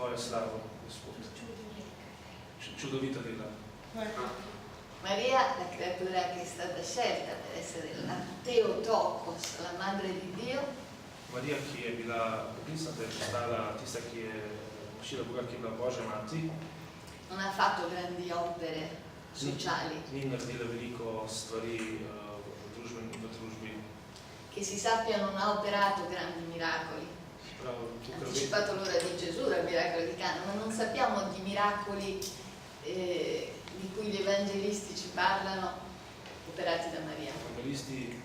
tvojo slavo, Gospod. Čudovita dela. Maria, la creatura che è stata scelta per essere la Theotokos, la madre di Dio, Marija, ki je bila poklicna, da je postala tista, ki je nosila Boga, ki je bila Božja mati, non ha fatto grandi opere sociali, ni naredila veliko stvari v družbi. che si sappia non ha operato grandi miracoli. Ha anticipato l'ora di Gesù dal miracolo di Cana, ma non sappiamo di miracoli di cui gli evangelisti ci parlano operati da Maria. Evangelisti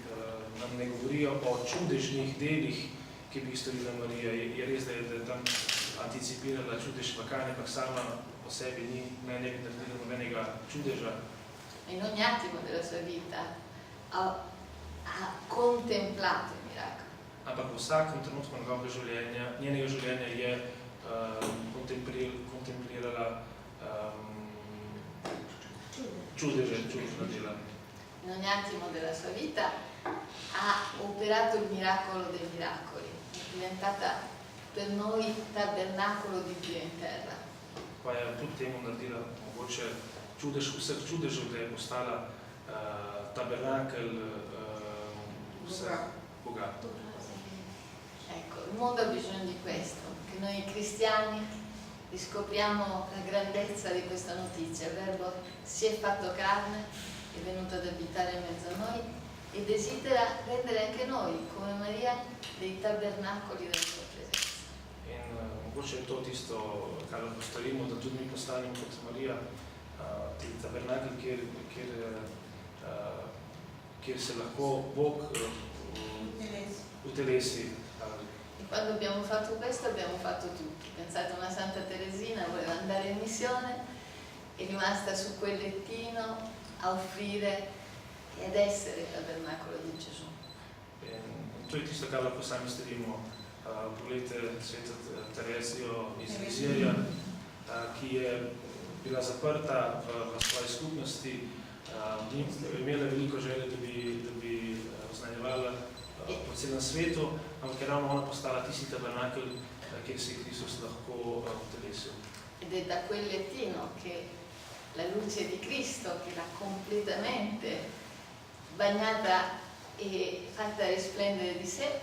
nam ne govorijo o čudežnih delih, ki bi jih storila Marija. Je res, da je tam anticipirala čudež v Kani, ampak sama po sebi ne bi naredila nobenega čudeža. In ogni attimo della sua vita ha contemplato il miracolo. Ampak v vsakem trenutku njenega življenja je kontemplirala čudežna dela. In ogni attimo della sua vita ha operato il miracolo dei miracoli, è diventata per noi tabernacolo di Dio in terra. Pa je kljub temu naredila mogoče čudež vseh čudežev, da je postala tabernakel Boga. Ecco, il mondo ha bisogno di questo, che noi cristiani riscopriamo la grandezza di questa notizia. Il Verbo si è fatto carne, è venuto ad abitare in mezzo a noi e desidera rendere anche noi, come Maria, dei tabernacoli della sua presenza. In mogoče je to tisto, kar lahko storimo, da tudi mi postanemo kot Marija, ti tabernakel, kjer se lahko Bog utelesi. E quando abbiamo fatto questo abbiamo fatto tutto. Pensate, una Santa Teresina voleva andare in missione, è rimasta su quel lettino a offrire e ad essere il tabernacolo di Gesù. To je tisto, kar lahko sami storimo. Poglejte sveto Terezijo iz Lizirja, ki je bila zaprta v svoji skupnosti, ni imela veliko želje, da bi oznanjevala po celem svetu, ampak je ravno ona postala tisti tabernakel, kjer se je Kristus lahko utelesil. Ed è da quel lettino che la luce di Cristo, che l'ha completamente bagnata e fatta risplendere di sé,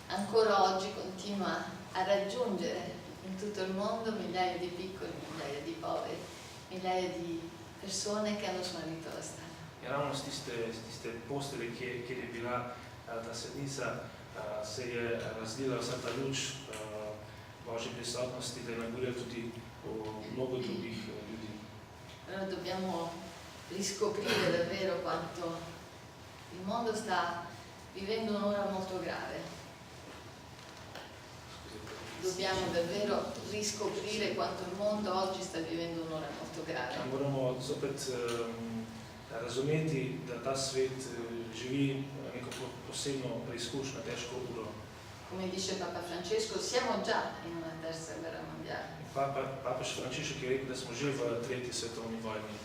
ancora oggi continua a raggiungere in tutto il mondo migliaia di piccoli, migliaia di poveri, migliaia di persone che hanno smarrito la strada. Je ravno z tiste postelje, kjer je bila ta svetnica, se je razlila vsa ta luč Božje prisotnosti, da je nagorila tudi mnogo drugih ljudi. Allora dobbiamo riscoprire davvero quanto il mondo sta vivendo un'ora molto grave. Dobbiamo davvero riscoprire quanto il mondo oggi sta vivendo un'ora molto grave. Moramo zopet razumeti, da ta svet živi neko posebno preizkušnjo, težko uro. Come dice Papa Francesco, siamo già in una terza guerra mondiale. Papež Frančišek je rekel, da smo že v tretji svetovni vojni.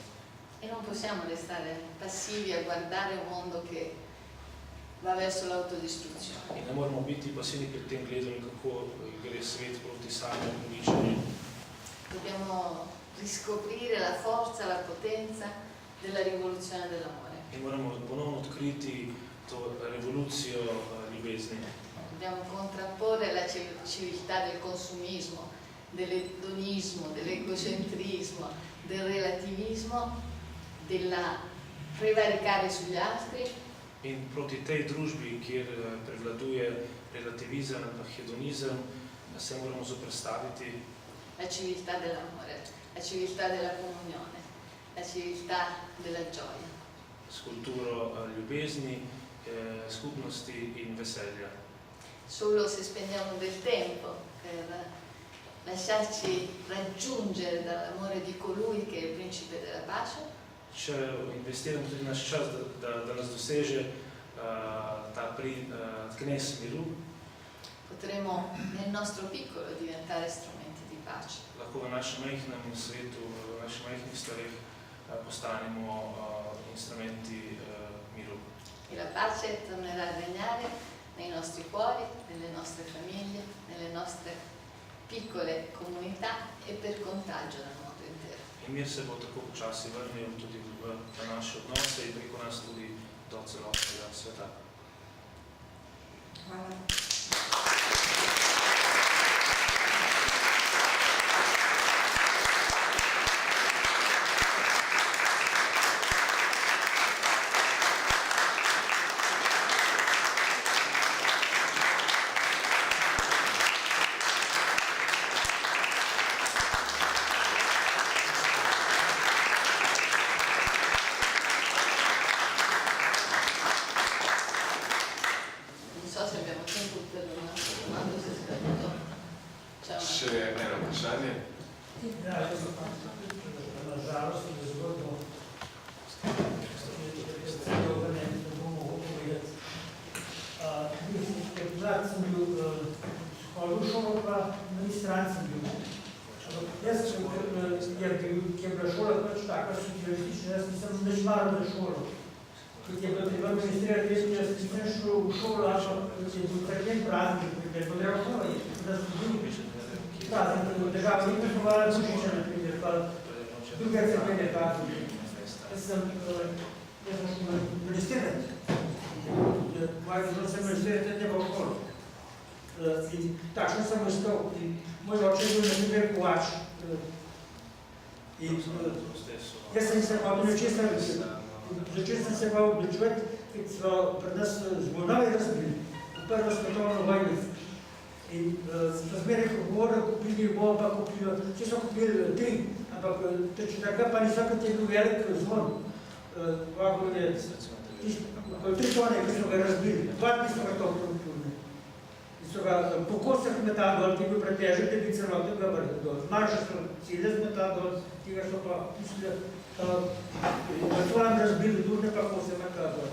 E non possiamo restare passivi a guardare un mondo che va verso l'autodistruzione. In ne moramo biti pasivni pri tem gledanju, kako gre svet proti samemu uničenju. Dobbiamo riscoprire la forza, la potenza della rivoluzione dell'amore. In moramo ponovno odkriti to revolucijo ljubezni. Dobbiamo contrapporre la civiltà del consumismo, dell'edonismo, dell'egocentrismo, del relativismo, della prevaricare sugli altri. In proti tej družbi, kjer prevladuje relativizem in hedonizem, se moramo zoperstaviti la civiltà dell'amore, la civiltà della comunione, la civiltà della gioia. S kulturo ljubezni, skupnosti in veselja. Solo se spendiamo del tempo per lasciarci raggiungere dall'amore di colui che è il principe della pace. Če investiramo tudi naš čas, da nas doseže ta knez miru, potremo nel nostro piccolo diventare strumenti di pace. Lahko v našem majhnem svetu, v naših majhnih stvareh postanemo instrumenti miru. E la pace tornerà a regnare nei nostri cuori, nelle nostre famiglie, nelle nostre piccole comunità e per contagio nel mondo intero. In mir se bo tako počasi vrnil tudi v naše odnose in preko nas tudi do celotnega sveta. Hvala. Takšno sem ostal. Moj oče je bil na primer kovač. Jaz sem se pa začel sem se pa odločevati, ker so pred nas zgodove razbili v prvo svetovno vojno. In so zmeraj govorili, kupili bomba, če so kupili tri, ampak takrat pa niso, kot je bil velik zvon. Okoli 3 tone, ki so ga razbili, 2 dni so ga to produktivni. So ga po kosah metali dol, ki je bil pretežek, da bi celoten ga vrli dol. Zmanjša so cilje zmetali dol, tega so pa pustili, v tvojem razbili durne pa kose metali dol.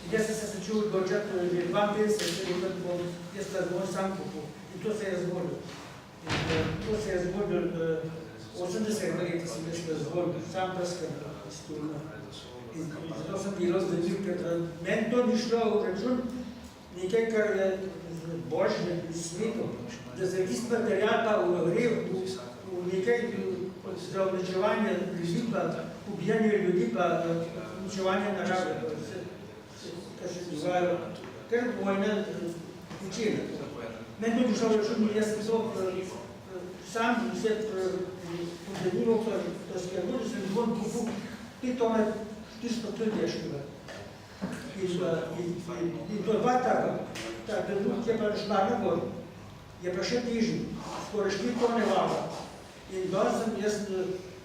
In jaz sem se začel odločati, že 52, jaz ta zvon sam kupil. In to se je zgodil. To se je zgodil, 80 leti sem jaz ta zvon, sam prskam stulno. In zato sem delal zdaj, ker meni to ni šlo v račun, nekaj, kar je božje v svetu, da se tist material pa uvrel v nekaj za uničevanje ljudi, pa ubijanje ljudi, pa uničevanje narave, kar se dogajalo, kar vojna učina. Meni to ni šlo v račun, jaz sem to sam se podanival, to skrbul, da sem zvon kupil 5 tone 400 kg težkega. In to dva taka, ta drug je pa Šmarna gor, je pa še težji, skoraj 4 tone vaga. In danes sem jaz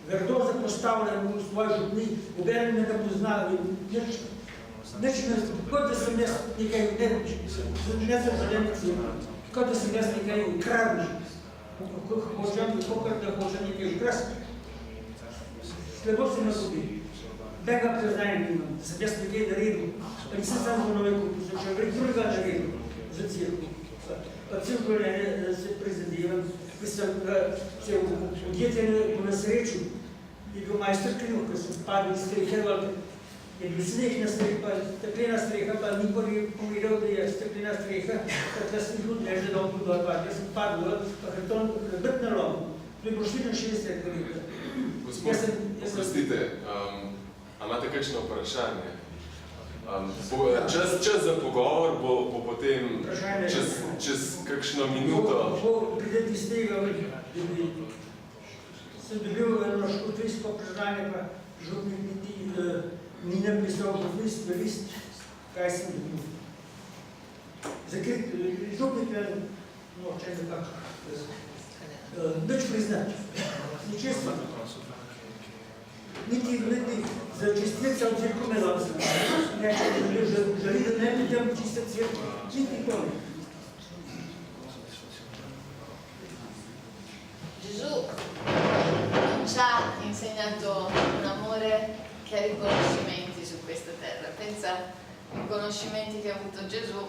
grdo zapostavljen v svoj župni, obenem me ga poznal in nič ne, kot da sem jaz nekaj, ne sem želim, kot da sem jaz nekaj ukradil, kot da hočem nekaj ukrasti. Slabo se me zgodi. Tega preznanja nimam, da sem jaz nekaj naredil, pa nisem sam za nove kupil, sem še vrek drugega naredil za cirku. Pa cirku se prizadevam, ko sem se v podjetjenju po nasreču, je bil majster kriv, ko sem padel iz strehe, je bil sneh na strehe, pa steklena streha, pa ni povedal, da je steklena streha, takrat sem tudi ležal dom pod dol, jaz sem padel, pa hrbton hrbet na lomu. To je bilo 64 let. Gospod, oprostite, a imate kakšno vprašanje? Čas za pogovor bo potem čez kakšno minuto. Bo prideti iz tega, da bi sem dobil eno škotrijsko vprašanje, pa župnik ni napisal v list, kaj sem dobil. Zakrit, župnik je, no, če nekako, nič priznati, ničesto. Niti za čistilca v cirku ne dam se. Želi, da ne vidim čiste cirku. Niti to ne. Gesù non ci ha insegnato un amore che ha riconoscimenti su questa terra. Pensa ai riconoscimenti che ha avuto Gesù.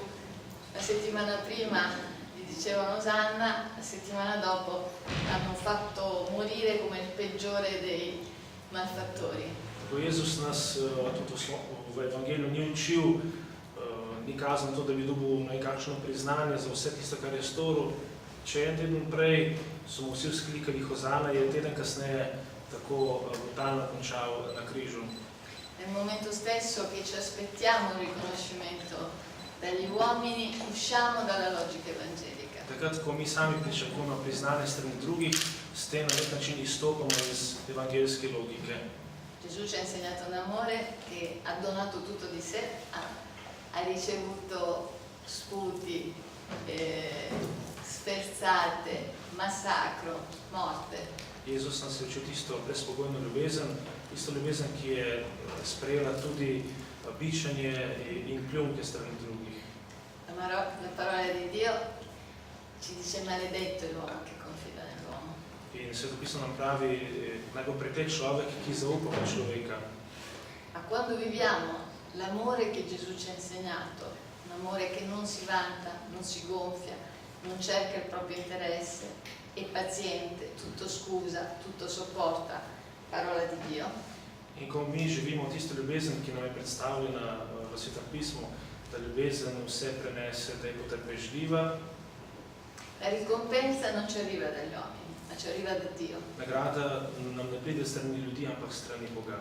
La settimana prima gli dicevano Osanna, la settimana dopo l'hanno fatto morire come il peggiore dei malfattori. Ko Jezus nas tudi v evangeliju ni učil, ni kazal to, da bi dobil nekakšno priznanje za vse tisto, kar je storil, Če en teden prej so mu vsi vzklikali Hozana, je teden kasneje tako brutalno končal na križu. Nel momento stesso che ci aspettiamo un riconoscimento dagli uomini, usciamo dalla logica evangelica. Takrat, ko mi sami pričakujemo priznanje strani drugih, s tem na nek način izstopamo iz evangeljske logike. Gesù ci ha insegnato un amore che ha donato tutto di sé, ha ricevuto sputi, sferzate, massacro, morte. Jezus nas je učil tisto brezpogojno ljubezen, tisto ljubezen, ki je sprejela tudi bičanje in pljunke strani drugih. La parola di Dio ci dice maledetto l'uomo che confida nell'uomo. In svetopisno nam pravi, naj bo preklet človek, ki zaupa v človeka. Ma quando viviamo l'amore che Gesù ci ha insegnato, un amore che non si vanta, non si gonfia, non cerca il proprio interesse, è paziente, tutto scusa, tutto sopporta, parola di Dio. In ko mi živimo tisto ljubezen, ki nam je predstavljena v Svetem pismu, da ljubezen vse prenese, da je potrpežljiva, la ricompensa non ci arriva dagli uomini, ma ci arriva da Dio. nagrada nam ne pride strani ljudi, ampak strani Boga.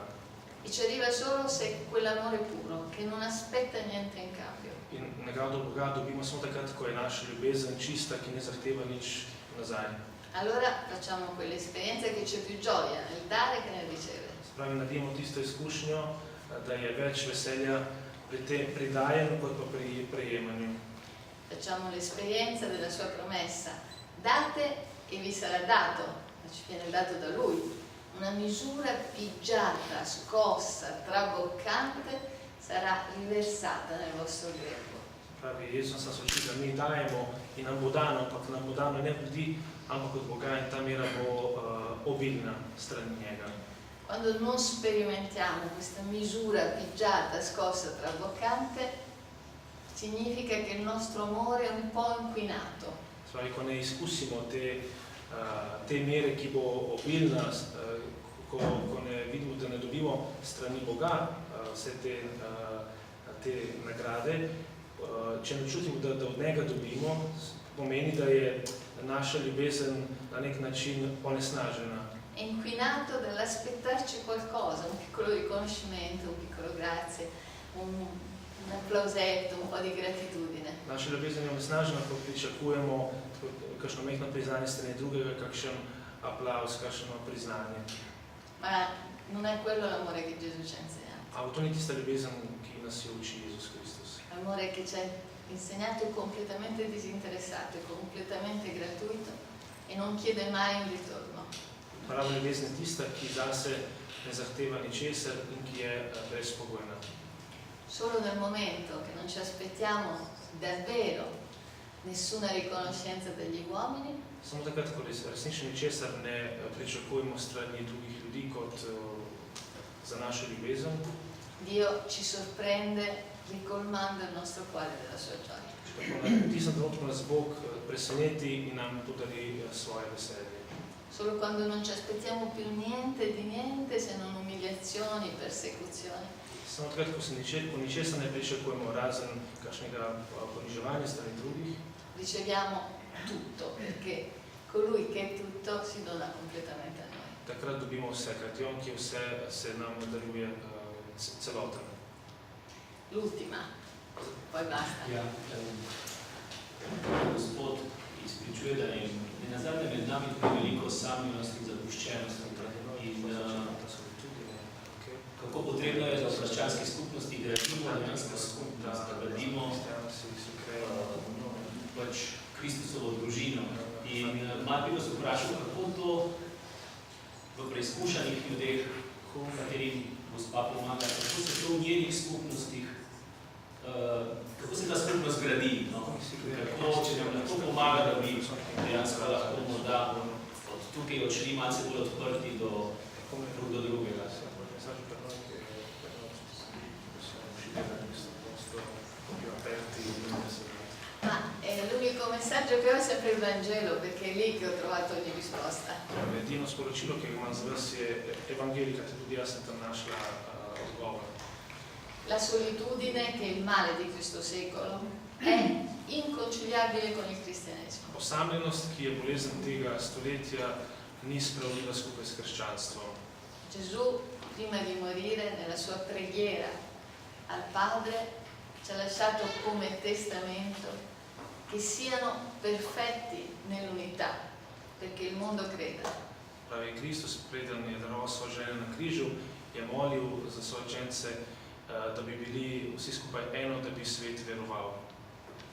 E ci arriva solo se quell'amore puro, che non aspetta niente in cambio. In nagrado Boga dobimo samo takrat, ko je naša ljubezen čista, ki ne zahteva nič nazaj. Allora facciamo quell'esperienza che c'è più gioia nel dare che nel ricevere. Spravi, naredimo tisto izkušnjo, da je več veselja pri dajanju, kot pa pri prejemanju. Facciamo l'esperienza della sua promessa. Date e vi sarà dato, ma ci viene dato da Lui. Una misura pigiata, scossa, traboccante sarà riversata nel vostro grembo. Pravi, Jezus nas uči, da mi dajemo in nam bo dano, ampak nam bo dano ne od ljudi, ampak od Boga in ta mera bo obilna strani njega. Quando non sperimentiamo questa misura pigiata, scossa, traboccante, significa che il nostro amore è un po' inquinato. Pravi, ko ne izkusimo te mere, ki bo obilna, ko ne vidimo, da ne dobimo strani Boga vse te nagrade, če ne čutimo, da od njega dobimo, pomeni, da je naša ljubezen na nek način onesnažena. È inquinato dall'aspettarci qualcosa, un piccolo riconoscimento, un piccolo grazie, un applausetto, un po' di gratitudine. Naša ljubezen je onesnažena, ko pričakujemo kakšno mehno priznanje strani drugega, kakšen aplavz, kakšno priznanje. Ma non è quello l'amore che Gesù ci ha insegnato. Ampak to ni tista ljubezen, ki nas je uči Jezus Kristus. L'amore che ci ha insegnato è completamente disinteressato, è completamente gratuito e non chiede mai un ritorno. Prava ljubezen je tista, ki zase ne zahteva ničesar in ki je brezpogojna. Solo nel momento che non ci aspettiamo davvero nessuna riconoscenza degli uomini, Samo takrat, ko resnično ničesar ne pričakujemo strani drugih ljudi kot za našo ljubezen, Dio ci sorprende ricolmando il nostro cuore della sua gioia. tako na tistem trenutku nas Bog preseneti in nam podari svoje veselje. Solo quando non ci aspettiamo più niente di niente se non umiliazioni, persecuzioni. Samo takrat, ko ničesar ne pričakujemo, razen kakšnega poniževanja strani drugih, riceviamo tutto, perché colui che è tutto si dona completamente a noi. takrat dobimo vse, kajti on, ki vse se nam daruje celoten. L'ultima, poi basta. Ja, Gospod izpričuje, da je nazadnje med nami tudi veliko samljenosti in zapuščenosti. In kako potrebno je, da v krščanskih skupnosti gradimo dejansko skupnost, da gradimo pač Kristusovo družino. In malo bi vas vprašal, kako to v preizkušanih ljudeh, katerim gospa pomaga, kako se to v njenih skupnostih, kako se ta skupnost gradi, no? Kako, če nam lahko pomaga, da bi dejansko lahko morda od tukaj odšli malce bolj odprti do drugega. Ma l'unico messaggio che ho è sempre il Vangelo, perché è lì che ho trovato ogni risposta. Edino sporočilo, ki ga imam za vas, je evangelika, tudi jaz sem tam našla odgovor. La solitudine, che è il male di questo secolo, è inconciliabile con il cristianesimo. Osamljenost, ki je bolezen tega stoletja, ni spravljiva skupaj s krščanstvom. Gesù, prima di morire, nella sua preghiera al Padre, ci ha lasciato come testamento che siano perfetti nell'unità, perché il mondo creda. Pravi Kristus, preden je daroval svoje življenje na križu, je molil za svoje učence, da bi bili vsi skupaj eno, da bi svet veroval.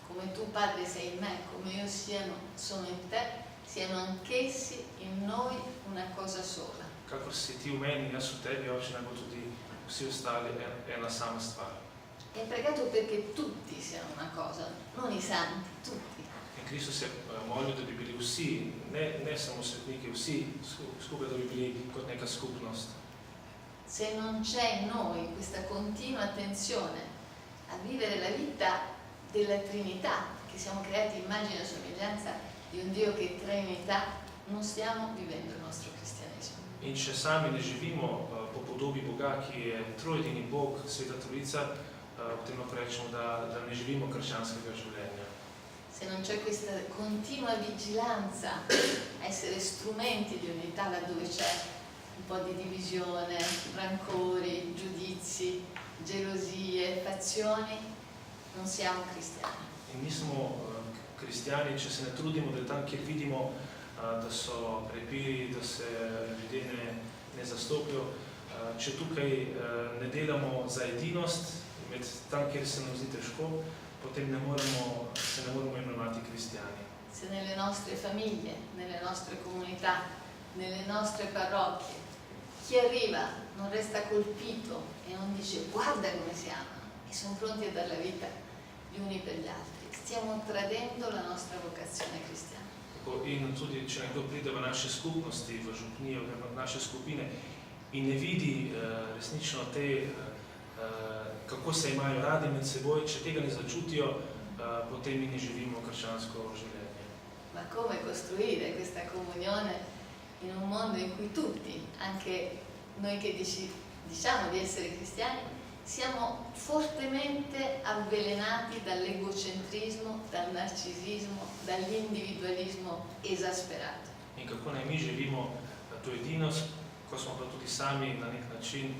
Come tu, Padre, sei in me, come io sono in te, siano anch'essi in noi una cosa sola. Kakor si ti v meni, jaz v tebi, Oče, naj bo tudi vsi ostali ena sama stvar. E pregato perché tutti siano una cosa, non i santi, tutti. In Kristus je molil, da bi bili vsi, ne samo svetniki, vsi skupaj, da bi bili kot neka skupnost. Se non c'è in noi questa continua attenzione a vivere la vita della Trinità, che siamo creati immagine e somiglianza di un Dio che è Trinità, non stiamo vivendo il nostro cristianesimo. In če sami ne živimo po podobi Boga, ki je trojedini Bog, Sveta Trojica, potem lahko rečemo, da ne živimo krščanskega življenja. Se non c'è questa continua vigilanza a essere strumenti di unità laddove c'è un po' di divisione, rancori, giudizi, gelosie, fazioni, non siamo cristiani. In nismo kristjani, če se ne trudimo, da tam, kjer vidimo, da so prepiri, da se ljudje ne zastopijo, če tukaj ne delamo za edinost, med tam, kjer se nam zdi težko, potem se ne moremo imenovati kristjani. Se nelle nostre famiglie, nelle nostre comunità, nelle nostre parrocchie, chi arriva non resta colpito e non dice guarda come siamo e sono pronti a dare la vita gli uni per gli altri, stiamo tradendo la nostra vocazione cristiana. In tudi, če nekdo pride v naše skupnosti, v župnijo, v naše skupine in ne vidi resnično te, kako se imajo radi med seboj, če tega ne začutijo, potem mi ne živimo krščansko življenje. Ma come costruire questa comunione in un mondo in cui tutti, anche noi che diciamo di essere cristiani, siamo fortemente avvelenati dall'egocentrismo, dal narcisismo, dall'individualismo esasperato. In kako naj mi živimo to edinost, ko smo pa tudi sami na nek način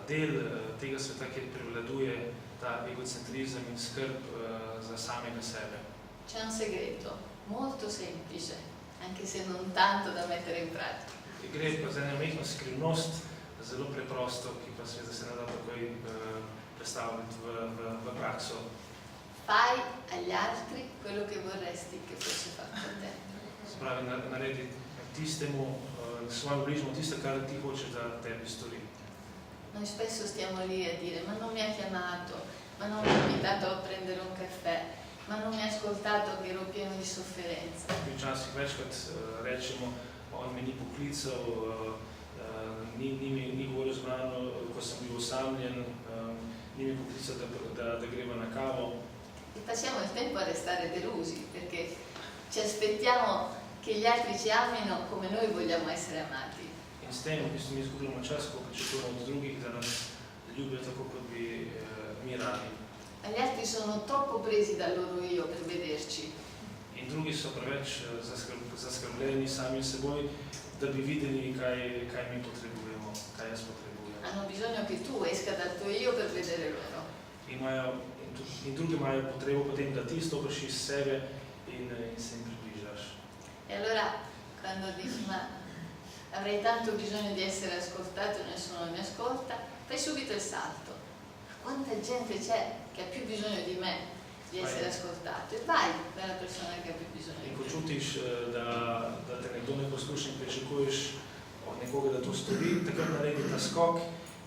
del tega sveta, kjer prevladuje ta egocentrizem in skrb za samega sebe. C'è un segreto molto semplice, anche se non tanto da mettere in pratica. Gre pa za eno majhno skrivnost, zelo preprosto, ki pa seveda se ne da takoj predstavljati v prakso. Fai agli altri quello che vorresti che fosse fatto a te. Se pravi, naredi tistemu, svojemu bližnjemu tisto, kar ti hočeš, da tebi stori. Noi spesso stiamo lì a dire ma non mi ha chiamato, ma non mi ha invitato a prendere un caffè, ma non mi ha ascoltato che ero pieno di sofferenza. Mi včasih večkrat rečemo, on me ni poklical, ni govoril z mano, ko sem bil osamljen, ni mi poklical, da greva na kavo. E passiamo il tempo a restare delusi, perché ci aspettiamo che gli altri ci amino come noi vogliamo essere amati. In s tem, v bistvu, mi izgubljamo čas, ko pričakujemo od drugih, da nas ljubijo tako, kot bi mi radi. Ma gli altri sono troppo presi dal loro io per vederci. In drugi so preveč zaskrbljeni sami seboj, da bi videli, kaj mi potrebujemo, kaj jaz potrebujem. Hanno bisogno che tu esca dal tuo io per vedere loro. In drugi imajo potrebo potem, da ti stopiš iz sebe in se jim približaš. E allora, quando dici, ma avrei tanto bisogno di essere ascoltato e nessuno mi ascolta, fai subito il salto. Quanta gente c'è che ha più bisogno di me di essere ascoltato? E vai dalla persona che ha più bisogno di In ko te. čutiš, da te nekdo ne posluša in pričakuješ od nekoga, da to stori, takrat naredi ta skok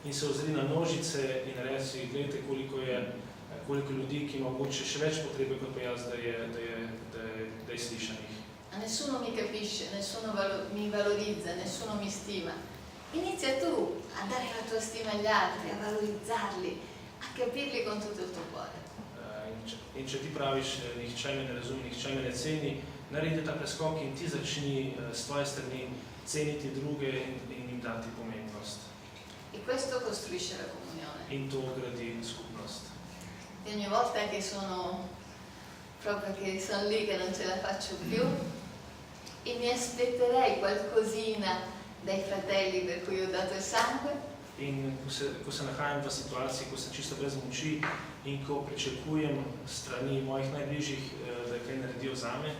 in se ozri na množice in reci, gledajte, koliko ljudi, ki ima mogoče še več potrebe kot pa jaz, da je slišanih. Ma nessuno mi capisce, nessuno mi valorizza, nessuno mi stima. Inizia tu a dare la tua stima agli altri, a valorizzarli, a capirli con tutto il tuo cuore. In če ti praviš, nihče me ne razume, nihče me ne ceni, naredi ta preskok in ti začni s tvoje strani ceniti druge in jim dati pomembnost. E questo costruisce la comunione. In to gradi skupnost. E ogni volta che sono proprio che sono lì che non ce la faccio più, e mi aspetterei qualcosina dai fratelli per cui ho dato il sangue. In ko se nahajam v situaciji, ko sem čisto brez moči in ko pričakujem strani mojih najbližjih, da kaj naredijo zame.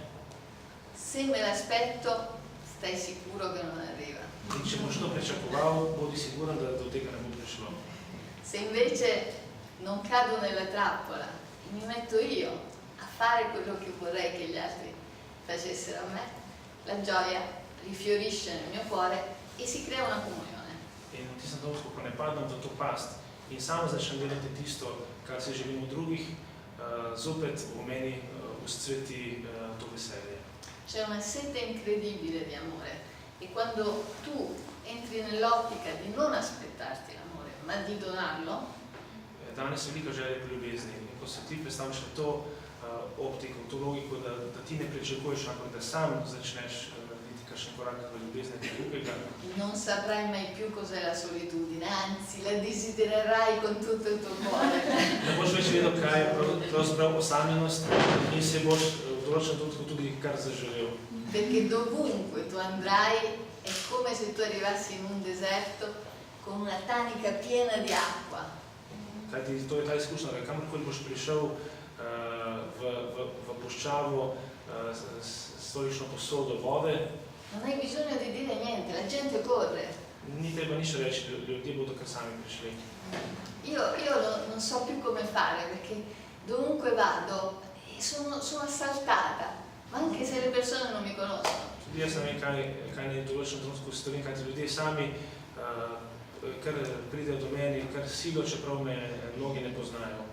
Se me l'aspetto, stai sicuro che non arriva. In če boš to pričakoval, bodi siguren, da do tega ne bo prišlo. Se invece non cado nella trappola, mi metto io a fare quello che vorrei che gli altri facessero a me, la gioia rifiorisce nel mio cuore e si crea una comunione. In v tistem trenutku, ko ne padem v to past in sam začnem delati tisto, kar si želim od drugih, zopet v meni uscveti to veselje. C'è una sete incredibile di amore e quando tu entri nell'ottica di non aspettarti l'amore, ma di donarlo, Danes je veliko želje po ljubezni in ko se ti predstavljaš na to optiko, to logiko, da ti ne pričakuješ, ampak da sam začneš narediti kakšen korak v ljubezni do drugega, non saprai mai più cos'è la solitudine, anzi la desidererai con tutto il tuo cuore. ne boš več vedel, kaj je pravzaprav osamljenost in se boš v določenem trenutku tudi kar zaželel. Perché dovunque tu andrai è come se tu arrivassi in un deserto con una tanica piena di acqua. Kajti to je ta izkušnja, da kamorkoli boš prišel v puščavo s tolikšno posodo vode, Non hai bisogno di dire niente, la gente corre. ni treba nič reči, ljudje bodo kar sami prišli. Io non so più come fare perché dovunque vado sono assaltata, ma anche se le persone non mi conoscono. Tudi jaz ne vem, kaj ne določenem trenutku storim, kajti ljudje sami kar pridejo do meni, kar silo, čeprav me mnogi ne poznajo.